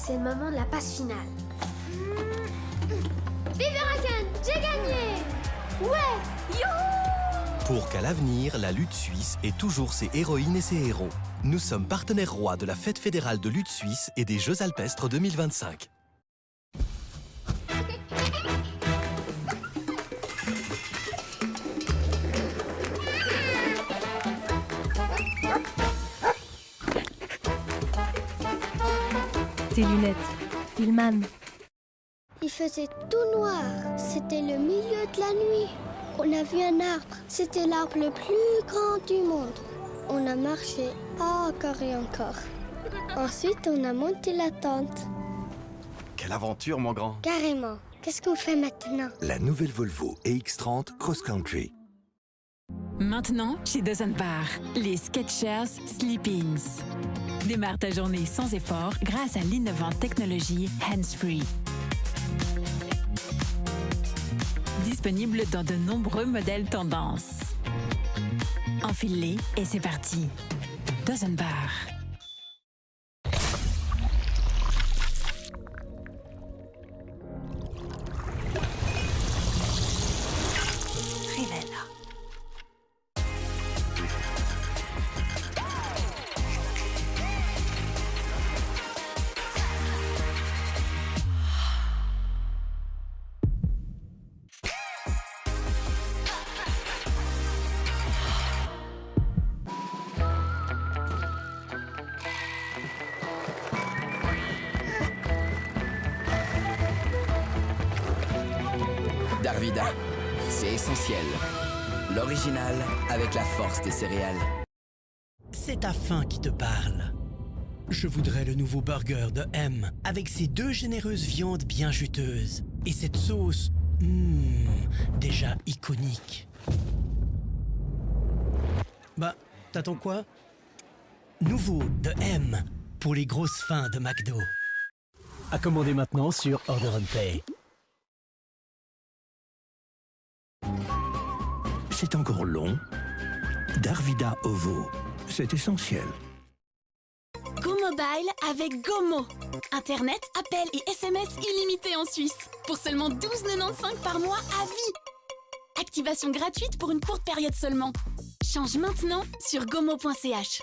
c'est le moment de la passe finale. Vive Huracan, j'ai gagné! Ouais, youhou! Pour qu'à l'avenir, la lutte suisse ait toujours ses héroïnes et ses héros. Nous sommes partenaires rois de la Fête fédérale de lutte suisse et des Jeux alpestres 2025. Tes lunettes, Filman. Il faisait tout noir. C'était le milieu de la nuit. On a vu un arbre. C'était l'arbre le plus grand du monde. On a marché encore et encore. Ensuite, on a monté la tente. Quelle aventure, mon grand! Carrément. Qu'est-ce qu'on fait maintenant? La nouvelle Volvo EX30 Cross Country. Maintenant, chez Dozen Bar, les Skechers Sleep-ins. Démarre ta journée sans effort grâce à l'innovante technologie Hands-Free. Disponible dans de nombreux modèles tendance. Enfile-les et c'est parti. Dozen Bar. Rivella. Darvida, c'est essentiel. L'original avec la force des céréales. C'est ta faim qui te parle. Je voudrais le nouveau burger de M, avec ses 2 généreuses viandes bien juteuses. Et cette sauce, déjà iconique. Bah, t'attends quoi? Nouveau de M, pour les grosses faims de McDo. À commander maintenant sur Order and Pay. C'est encore long. Darvida Ovo, c'est essentiel. Go Mobile avec Gomo. Internet, appels et SMS illimités en Suisse. Pour seulement 12,95 par mois à vie. Activation gratuite pour une courte période seulement. Change maintenant sur gomo.ch.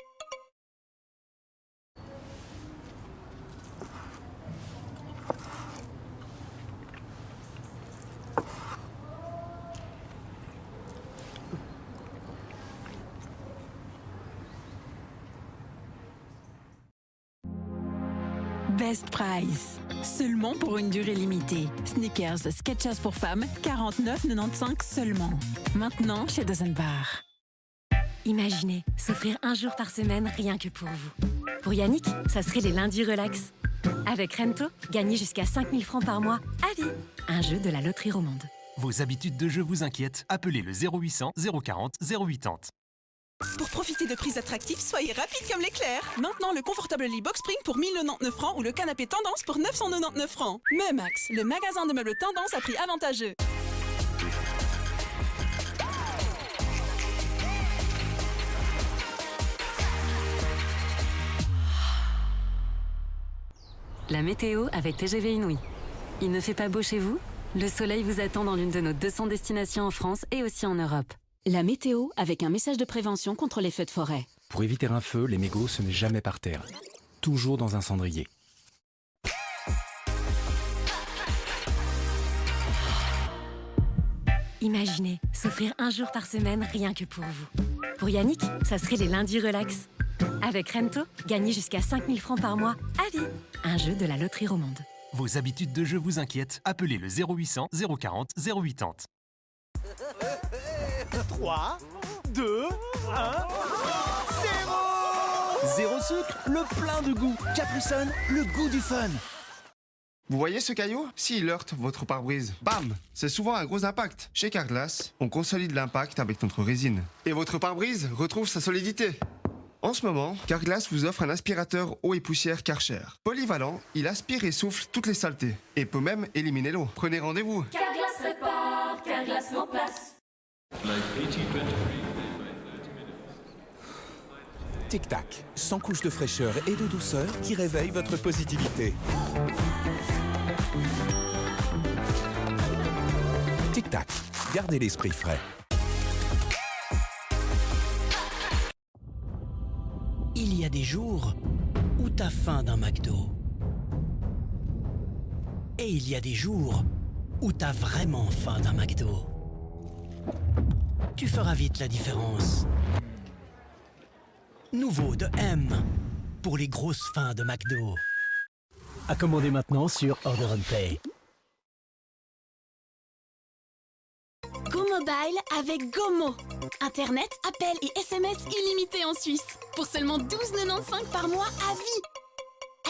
Best Price. Seulement pour une durée limitée. Sneakers Skechers pour femmes, 49,95 seulement. Maintenant chez Dozen Bar. Imaginez s'offrir un jour par semaine rien que pour vous. Pour Yannick, ça serait les lundis relax. Avec Rento, gagnez jusqu'à 5 000 francs par mois à vie. Un jeu de la loterie romande. Vos habitudes de jeu vous inquiètent? Appelez le 0800 040 080. Pour profiter de prix attractifs, soyez rapide comme l'éclair. Maintenant, le confortable lit Box Spring pour 1099 francs ou le canapé Tendance pour 999 francs. Meumax, le magasin de meubles Tendance à prix avantageux. La météo avec TGV Inouï. Il ne fait pas beau chez vous? Le soleil vous attend dans l'une de nos 200 destinations en France et aussi en Europe. La météo avec un message de prévention contre les feux de forêt. Pour éviter un feu, les mégots, ce n'est jamais par terre. Toujours dans un cendrier. Imaginez s'offrir un jour par semaine rien que pour vous. Pour Yannick, ça serait les lundis relax. Avec Rento, gagnez jusqu'à 5 000 francs par mois à vie. Un jeu de la loterie romande. Vos habitudes de jeu vous inquiètent? Appelez le 0800 040 080. 3, 2, 1... Zéro sucre, le plein de goût. Capri Sun, le goût du fun. Vous voyez ce caillou? S'il heurte votre pare-brise, bam! C'est souvent un gros impact. Chez Carglass, on consolide l'impact avec notre résine. Et votre pare-brise retrouve sa solidité. En ce moment, Carglass vous offre un aspirateur eau et poussière Karcher. Polyvalent, il aspire et souffle toutes les saletés. Et peut même éliminer l'eau. Prenez rendez-vous. Carglass répare, Carglass remplace. Tic Tac, 100 couches de fraîcheur et de douceur qui réveillent votre positivité. Tic Tac, gardez l'esprit frais. Il y a des jours où t'as faim d'un McDo. Et il y a des jours où t'as vraiment faim d'un McDo. Tu feras vite la différence. Nouveau de M pour les grosses faims de McDo. À commander maintenant sur Order and Pay. GoMobile avec Gomo. Internet, appels et SMS illimités en Suisse. Pour seulement 12,95 par mois à vie.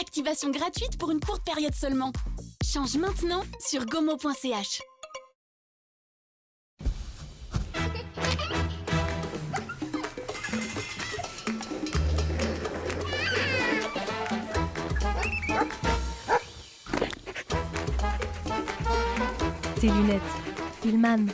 Activation gratuite pour une courte période seulement. Change maintenant sur gomo.ch. Tes lunettes, Filman.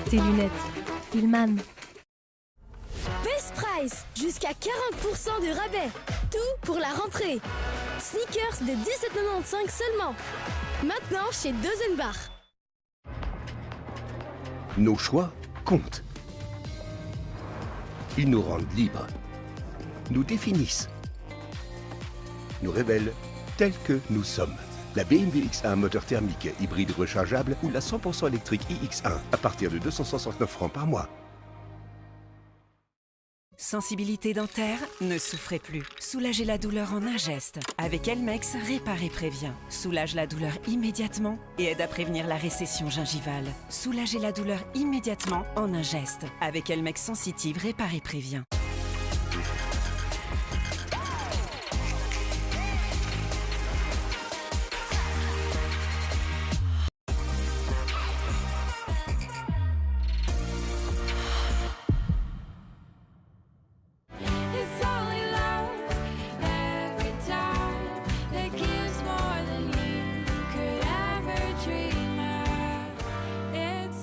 Tes lunettes, Filman. Best Price, jusqu'à 40% de rabais. Tout pour la rentrée. Sneakers de 17,95 seulement. Maintenant chez Dozenbach. Nos choix comptent. Ils nous rendent libres, nous définissent, nous révèlent tels que nous sommes. La BMW X1 moteur thermique hybride rechargeable ou la 100% électrique iX1 à partir de 269 francs par mois. Sensibilité dentaire? Ne souffrez plus. Soulagez la douleur en un geste. Avec Elmex, répare et prévient. Soulage la douleur immédiatement et aide à prévenir la récession gingivale. Soulagez la douleur immédiatement en un geste. Avec Elmex Sensitive, répare et prévient.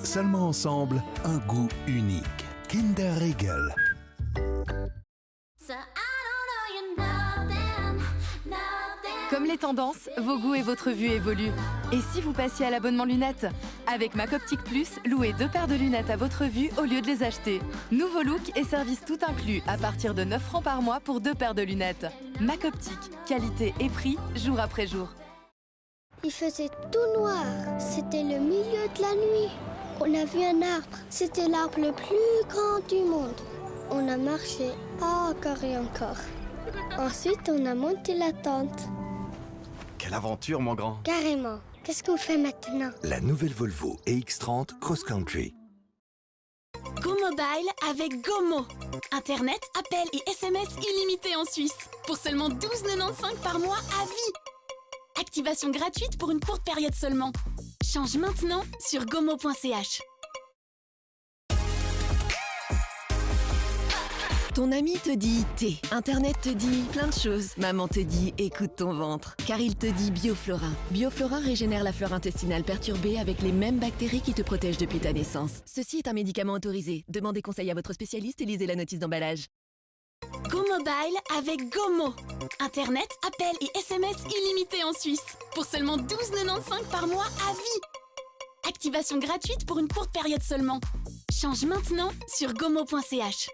Seulement ensemble, un goût unique. Kinder Riegel. Comme les tendances, vos goûts et votre vue évoluent. Et si vous passiez à l'abonnement lunettes? Avec MacOptique Plus, louez 2 paires de lunettes à votre vue au lieu de les acheter. Nouveau look et service tout inclus à partir de 9 francs par mois pour 2 paires de lunettes. MacOptique, qualité et prix, jour après jour. Il faisait tout noir. C'était le milieu de la nuit. On a vu un arbre. C'était l'arbre le plus grand du monde. On a marché encore et encore. Ensuite, on a monté la tente. Quelle aventure, mon grand! Carrément. Qu'est-ce qu'on fait maintenant? La nouvelle Volvo EX30 Cross Country. GoMobile avec Gomo. Internet, appels et SMS illimités en Suisse. Pour seulement 12,95 par mois à vie. Activation gratuite pour une courte période seulement. Change maintenant sur gomo.ch. Ton ami te dit thé, Internet te dit plein de choses, maman te dit écoute ton ventre, car il te dit Bioflorin. Bioflorin régénère la flore intestinale perturbée avec les mêmes bactéries qui te protègent depuis ta naissance. Ceci est un médicament autorisé. Demandez conseil à votre spécialiste et lisez la notice d'emballage. GoMobile avec Gomo. Internet, appels et SMS illimités en Suisse. Pour seulement 12,95 par mois à vie. Activation gratuite pour une courte période seulement. Change maintenant sur gomo.ch.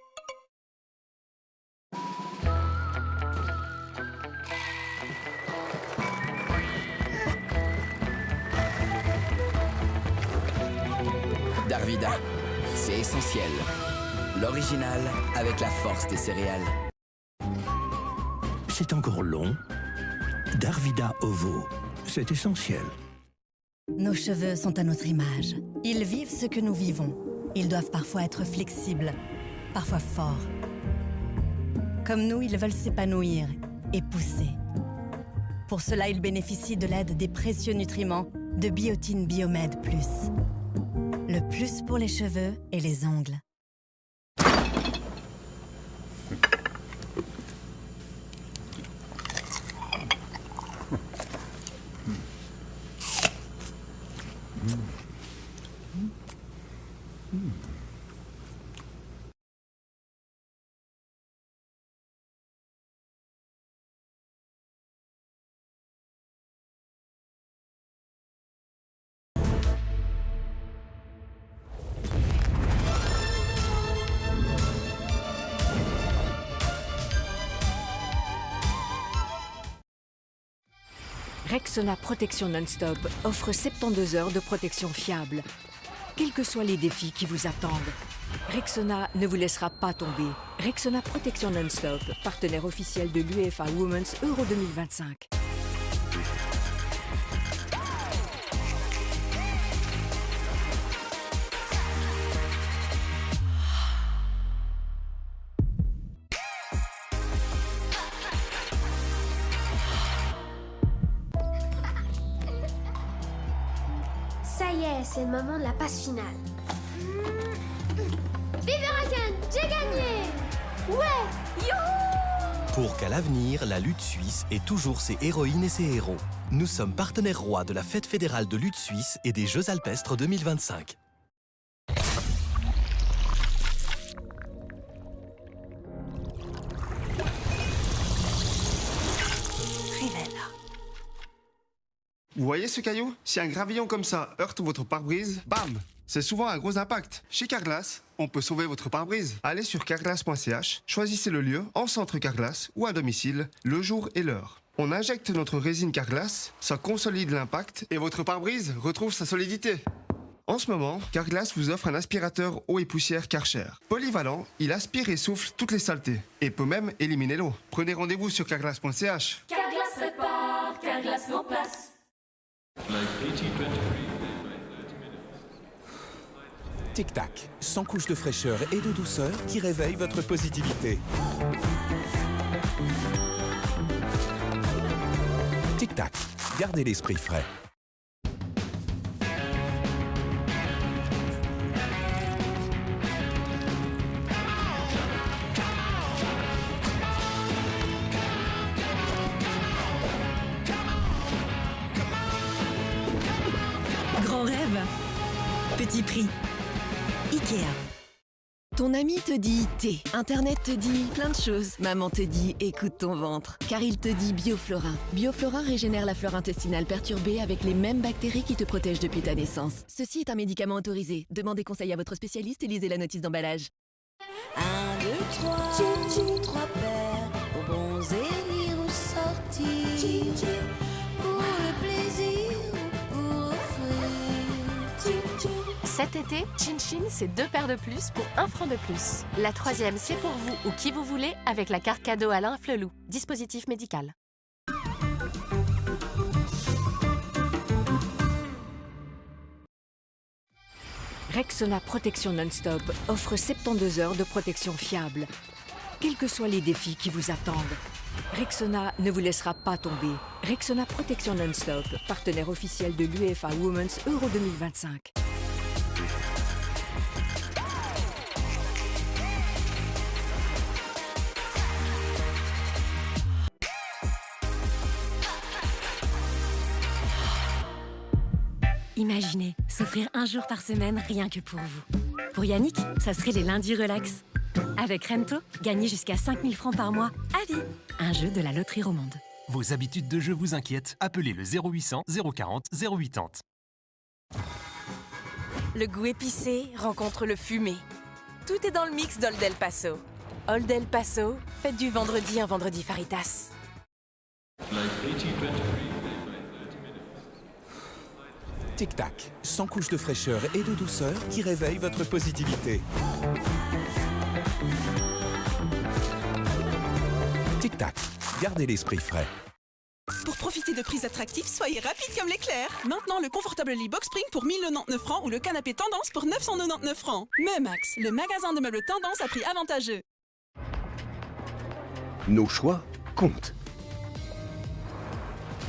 Darvida, c'est essentiel. L'original avec la force des céréales. C'est encore long. Darvida Ovo, c'est essentiel. Nos cheveux sont à notre image. Ils vivent ce que nous vivons. Ils doivent parfois être flexibles, parfois forts. Comme nous, ils veulent s'épanouir et pousser. Pour cela, ils bénéficient de l'aide des précieux nutriments de Biotine Biomed Plus. Le plus pour les cheveux et les ongles. Rexona Protection Non-Stop offre 72 heures de protection fiable. Quels que soient les défis qui vous attendent, Rexona ne vous laissera pas tomber. Rexona Protection Non-Stop, partenaire officiel de l'UEFA Women's Euro 2025. Ça y est, c'est le moment de la passe finale. Vive Huracan, j'ai gagné! Ouais! Youhou! Pour qu'à l'avenir, la lutte suisse ait toujours ses héroïnes et ses héros. Nous sommes partenaires rois de la Fête fédérale de lutte suisse et des Jeux alpestres 2025. Vous voyez ce caillou? Si un gravillon comme ça heurte votre pare-brise, bam! C'est souvent un gros impact. Chez Carglass, on peut sauver votre pare-brise. Allez sur carglass.ch, choisissez le lieu, en centre Carglass ou à domicile, le jour et l'heure. On injecte notre résine Carglass, ça consolide l'impact et votre pare-brise retrouve sa solidité. En ce moment, Carglass vous offre un aspirateur eau et poussière Karcher. Polyvalent, il aspire et souffle toutes les saletés et peut même éliminer l'eau. Prenez rendez-vous sur carglass.ch. Carglass répare, Carglass met en place. Tic-tac, 100 couches de fraîcheur et de douceur qui réveillent votre positivité. Tic-tac, gardez l'esprit frais. Grand rêve, petit prix. Ikea. Ton ami te dit thé, Internet te dit plein de choses. Maman te dit écoute ton ventre, car il te dit Bioflorin. Bioflorin régénère la flore intestinale perturbée avec les mêmes bactéries qui te protègent depuis ta naissance. Ceci est un médicament autorisé. Demandez conseil à votre spécialiste et lisez la notice d'emballage. 1, 2, 3, 3 paires, aux bons élire ou sortir, pour le plaisir ou pour offrir. Cet été, Chin Chin, c'est 2 paires de plus pour 1 franc de plus. La troisième, c'est pour vous ou qui vous voulez avec la carte cadeau Alain Flelou. Dispositif médical. Rexona Protection Non-Stop offre 72 heures de protection fiable. Quels que soient les défis qui vous attendent, Rexona ne vous laissera pas tomber. Rexona Protection Non-Stop, partenaire officiel de l'UEFA Women's Euro 2025. Imaginez s'offrir un jour par semaine rien que pour vous. Pour Yannick, ça serait les lundis relax. Avec Rento, gagnez jusqu'à 5 000 francs par mois à vie. Un jeu de la loterie romande. Vos habitudes de jeu vous inquiètent? Appelez le 0800 040 080. Le goût épicé rencontre le fumé. Tout est dans le mix d'Old El Paso. Old El Paso, faites du vendredi un vendredi faritas. Tic-tac, 100 couches de fraîcheur et de douceur qui réveillent votre positivité. Tic-tac, gardez l'esprit frais. Pour profiter de prix attractifs, soyez rapide comme l'éclair. Maintenant, le confortable lit Box Spring pour 1099 francs ou le canapé Tendance pour 999 francs. Meumax, le magasin de meubles Tendance à prix avantageux. Nos choix comptent.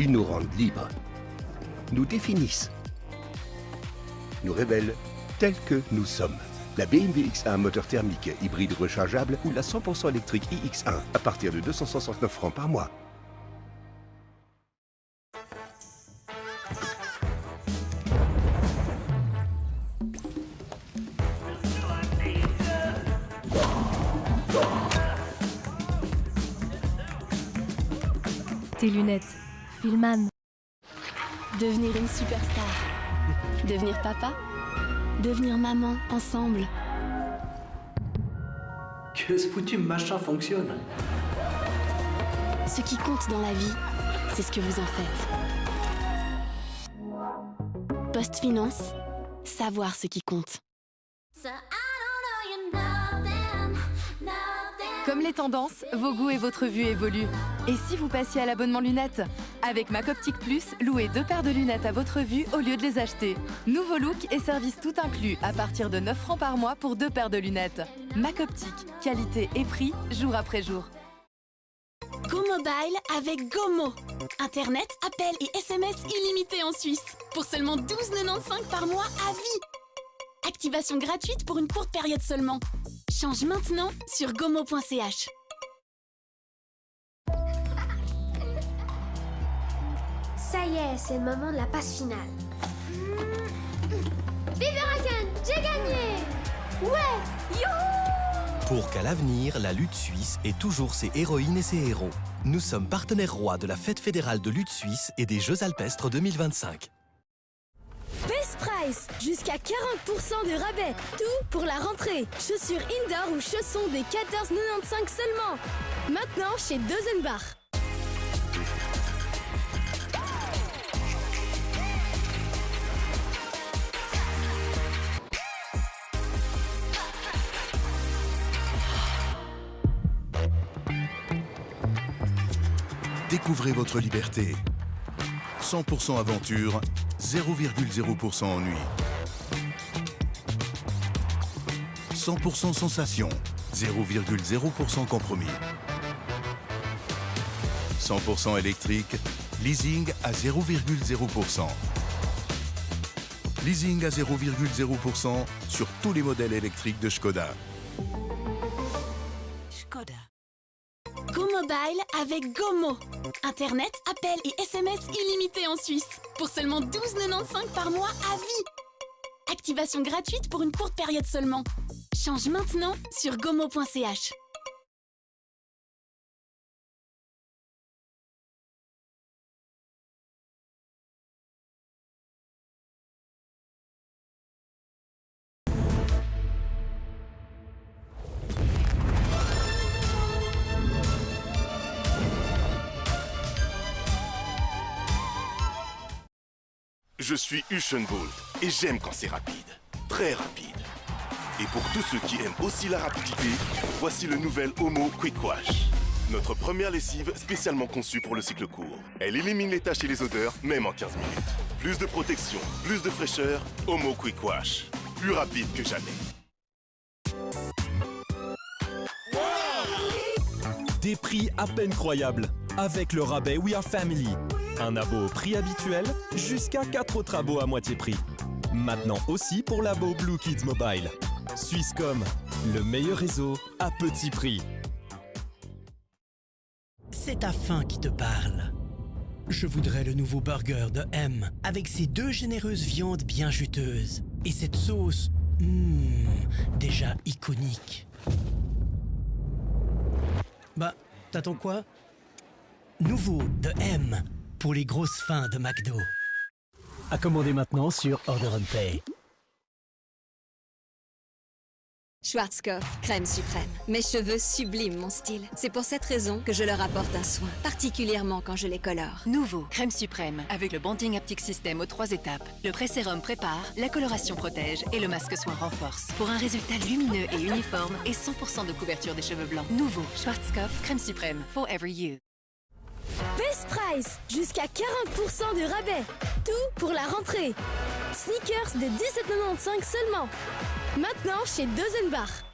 Ils nous rendent libres, nous définissent, nous révèlent tels que nous sommes. La BMW X1 moteur thermique hybride rechargeable ou la 100% électrique iX1 à partir de 269 francs par mois. Tes lunettes, Filman. Devenir une superstar. Devenir papa. Devenir maman, ensemble. Que ce foutu machin fonctionne. Ce qui compte dans la vie, c'est ce que vous en faites. Post-finance, savoir ce qui compte. Comme les tendances, vos goûts et votre vue évoluent. Et si vous passiez à l'abonnement lunettes? Avec Mac Optique Plus, louez 2 paires de lunettes à votre vue au lieu de les acheter. Nouveau look et service tout inclus à partir de 9 francs par mois pour 2 paires de lunettes. Mac Optique, qualité et prix, jour après jour. Go Mobile avec Gomo. Internet, appels et SMS illimités en Suisse. Pour seulement 12,95 par mois à vie. Activation gratuite pour une courte période seulement. Change maintenant sur gomo.ch. Ça y est, c'est le moment de la passe finale. Vive Huracan, j'ai gagné! Ouais, youhou! Pour qu'à l'avenir, la lutte suisse ait toujours ses héroïnes et ses héros. Nous sommes partenaires rois de la Fête fédérale de lutte suisse et des Jeux alpestres 2025. Best Price, jusqu'à 40% de rabais. Tout pour la rentrée. Chaussures indoor ou chaussons des 14,95 seulement. Maintenant chez Dozenbach. Découvrez votre liberté. 100% aventure, 0,0% ennui. 100% sensation, 0,0% compromis. 100% électrique, leasing à 0,0%. Leasing à 0,0% sur tous les modèles électriques de Škoda. Škoda. Go Mobile avec Gomo. Internet, appels et SMS illimités en Suisse. Pour seulement 12,95 par mois à vie. Activation gratuite pour une courte période seulement. Change maintenant sur gomo.ch. Je suis Usain Bolt et j'aime quand c'est rapide, très rapide. Et pour tous ceux qui aiment aussi la rapidité, voici le nouvel Omo Quick Wash. Notre première lessive spécialement conçue pour le cycle court. Elle élimine les taches et les odeurs, même en 15 minutes. Plus de protection, plus de fraîcheur, Omo Quick Wash. Plus rapide que jamais. Des prix à peine croyables, avec le rabais We Are Family. Un abo au prix habituel, jusqu'à 4 autres abos à moitié prix. Maintenant aussi pour l'abo Blue Kids Mobile. Swisscom, le meilleur réseau à petit prix. C'est ta faim qui te parle. Je voudrais le nouveau burger de M, avec ses 2 généreuses viandes bien juteuses. Et cette sauce, déjà iconique. Bah, t'attends quoi? Nouveau de M, pour les grosses faims de McDo. À commander maintenant sur Order and Pay. Schwarzkopf, crème suprême. Mes cheveux subliment mon style. C'est pour cette raison que je leur apporte un soin, particulièrement quand je les colore. Nouveau, crème suprême, avec le Bonding Haptic System aux 3 étapes. Le pré-sérum prépare, la coloration protège et le masque soin renforce. Pour un résultat lumineux et uniforme et 100% de couverture des cheveux blancs. Nouveau, Schwarzkopf, crème suprême, Forever You. Best Price, jusqu'à 40% de rabais. Tout pour la rentrée. Sneakers de 17,95 seulement. Maintenant chez Dozenbach.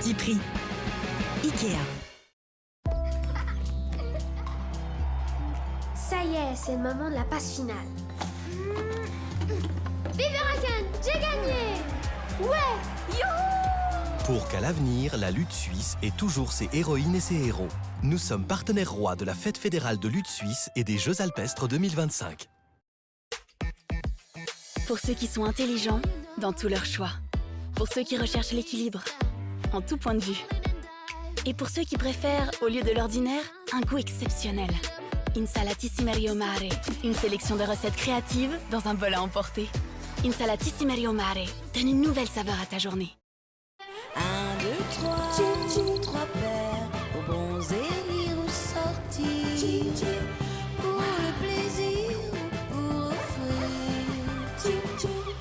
petit prix. Ikea. Ça y est, c'est le moment de la passe finale. Vive Raken, j'ai gagné! Ouais! Youhou! Pour qu'à l'avenir, la lutte suisse ait toujours ses héroïnes et ses héros. Nous sommes partenaires rois de la Fête fédérale de lutte suisse et des Jeux alpestres 2025. Pour ceux qui sont intelligents dans tous leurs choix. Pour ceux qui recherchent l'équilibre en tout point de vue. Et pour ceux qui préfèrent, au lieu de l'ordinaire, un goût exceptionnel. Insalatissime Mare, une sélection de recettes créatives dans un bol à emporter. Insalatissime Mare, donne une nouvelle saveur à ta journée. 1, 2, 3, 3 paires, aux bons élire ou sortir. Pour le plaisir ou pour offrir.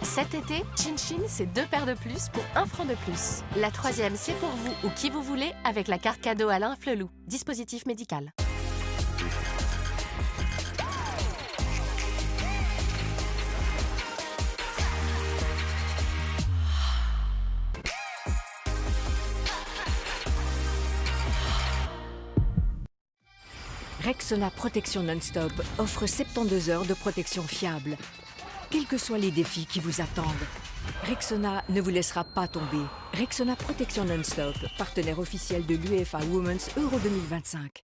Cet été, Chin Chin, c'est 2 paires de plus pour 1 franc de plus. La troisième, c'est pour vous ou qui vous voulez avec la carte cadeau Alain Flelou. Dispositif médical. Rexona Protection Non-Stop offre 72 heures de protection fiable. Quels que soient les défis qui vous attendent, Rexona ne vous laissera pas tomber. Rexona Protection Non-Stop, partenaire officiel de l'UEFA Women's Euro 2025.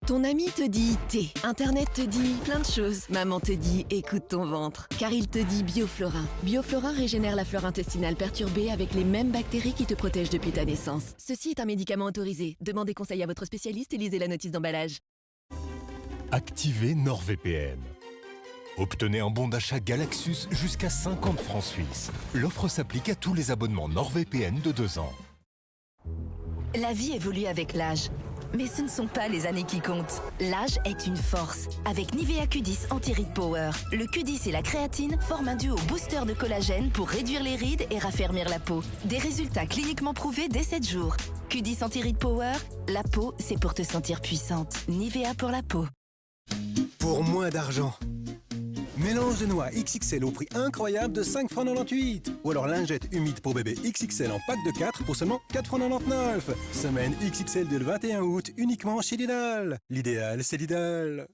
Ton ami te dit thé, Internet te dit plein de choses. Maman te dit écoute ton ventre, car il te dit Bioflorin. Bioflorin régénère la flore intestinale perturbée avec les mêmes bactéries qui te protègent depuis ta naissance. Ceci est un médicament autorisé. Demandez conseil à votre spécialiste et lisez la notice d'emballage. Activez NordVPN. Obtenez un bon d'achat Galaxus jusqu'à 50 francs suisses. L'offre s'applique à tous les abonnements NordVPN de 2 ans. La vie évolue avec l'âge. Mais ce ne sont pas les années qui comptent. L'âge est une force. Avec Nivea Q10 Anti-Rides Power, le Q10 et la créatine forment un duo booster de collagène pour réduire les rides et raffermir la peau. Des résultats cliniquement prouvés dès 7 jours. Q10 Anti-Rides Power, la peau, c'est pour te sentir puissante. Nivea pour la peau. Pour moins d'argent. Mélange de noix XXL au prix incroyable de 5,98 francs. Ou alors lingette humide pour bébé XXL en pack de 4 pour seulement 4,99 francs. Semaine XXL dès le 21 août uniquement chez Lidl. L'idéal, c'est Lidl.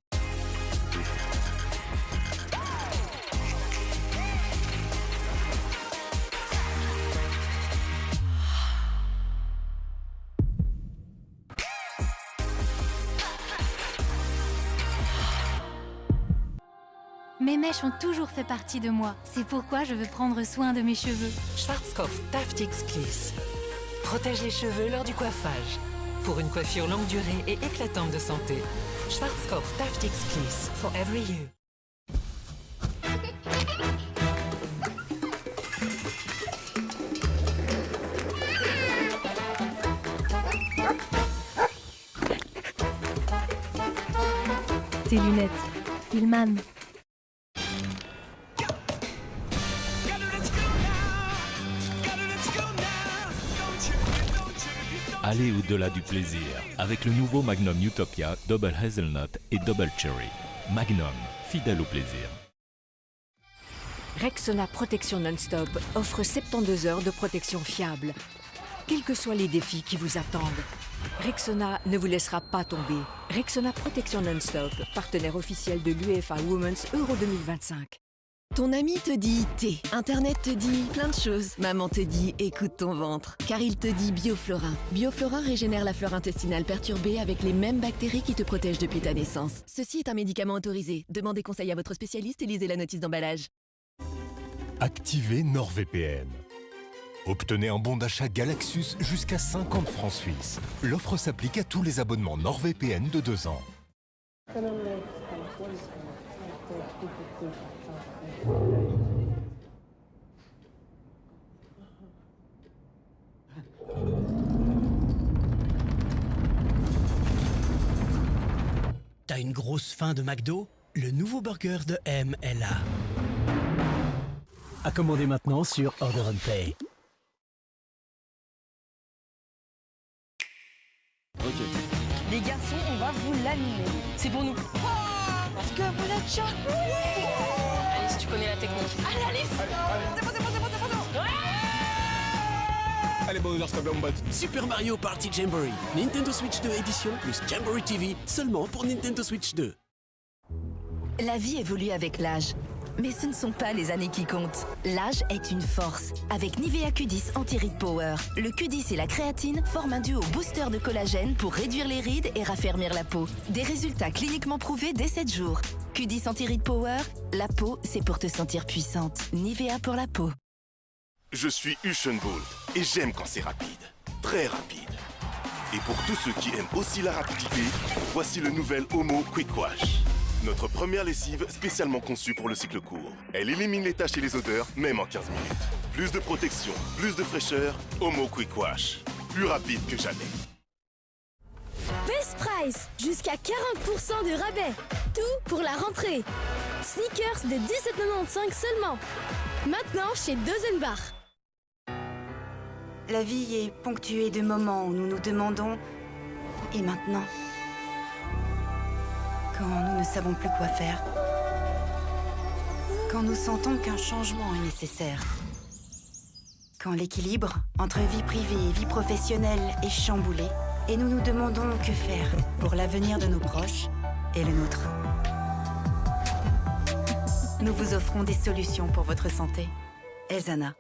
Mes mèches ont toujours fait partie de moi. C'est pourquoi je veux prendre soin de mes cheveux. Schwarzkopf Taftix Kliss protège les cheveux lors du coiffage. Pour une coiffure longue durée et éclatante de santé. Schwarzkopf Taftix Kliss for every you. Tes lunettes. Filman. Allez au-delà du plaisir avec le nouveau Magnum Utopia Double Hazelnut et Double Cherry. Magnum, fidèle au plaisir. Rexona Protection Non-Stop offre 72 heures de protection fiable. Quels que soient les défis qui vous attendent, Rexona ne vous laissera pas tomber. Rexona Protection Non-Stop, partenaire officiel de l'UEFA Women's Euro 2025. Ton ami te dit thé, Internet te dit plein de choses. Maman te dit écoute ton ventre, car il te dit Bioflorin. Bioflorin régénère la flore intestinale perturbée avec les mêmes bactéries qui te protègent depuis ta naissance. Ceci est un médicament autorisé. Demandez conseil à votre spécialiste et lisez la notice d'emballage. Activez NordVPN. Obtenez un bon d'achat Galaxus jusqu'à 50 francs suisses. L'offre s'applique à tous les abonnements NordVPN de 2 ans. T'as une grosse faim de McDo? Le nouveau burger de M est là. À commander maintenant sur Order and Pay. Les garçons, on va vous laminer. C'est pour nous. Parce que vous êtes charmants. Alice, tu connais la technique. Allez, Alice. C'est bon. Allez, Bowser, s'il te plaît, mon pote. Super Mario Party Jamboree. Nintendo Switch 2 édition plus Jamboree TV seulement pour Nintendo Switch 2. La vie évolue avec l'âge. Mais ce ne sont pas les années qui comptent. L'âge est une force. Avec Nivea Q10 Anti-Rides Power, le Q10 et la créatine forment un duo booster de collagène pour réduire les rides et raffermir la peau. Des résultats cliniquement prouvés dès 7 jours. Q10 Anti-Rides Power, la peau, c'est pour te sentir puissante. Nivea pour la peau. Je suis Usain Bolt et j'aime quand c'est rapide. Très rapide. Et pour tous ceux qui aiment aussi la rapidité, voici le nouvel Omo Quick Wash. Notre première lessive spécialement conçue pour le cycle court. Elle élimine les taches et les odeurs, même en 15 minutes. Plus de protection, plus de fraîcheur, Omo Quick Wash. Plus rapide que jamais. Best Price, jusqu'à 40% de rabais. Tout pour la rentrée. Sneakers de 17,95 seulement. Maintenant chez Dozenbach. La vie est ponctuée de moments où nous nous demandons « Et maintenant ?» Quand nous ne savons plus quoi faire. Quand nous sentons qu'un changement est nécessaire. Quand l'équilibre entre vie privée et vie professionnelle est chamboulé. Et nous nous demandons que faire pour l'avenir de nos proches et le nôtre. Nous vous offrons des solutions pour votre santé. Elzana.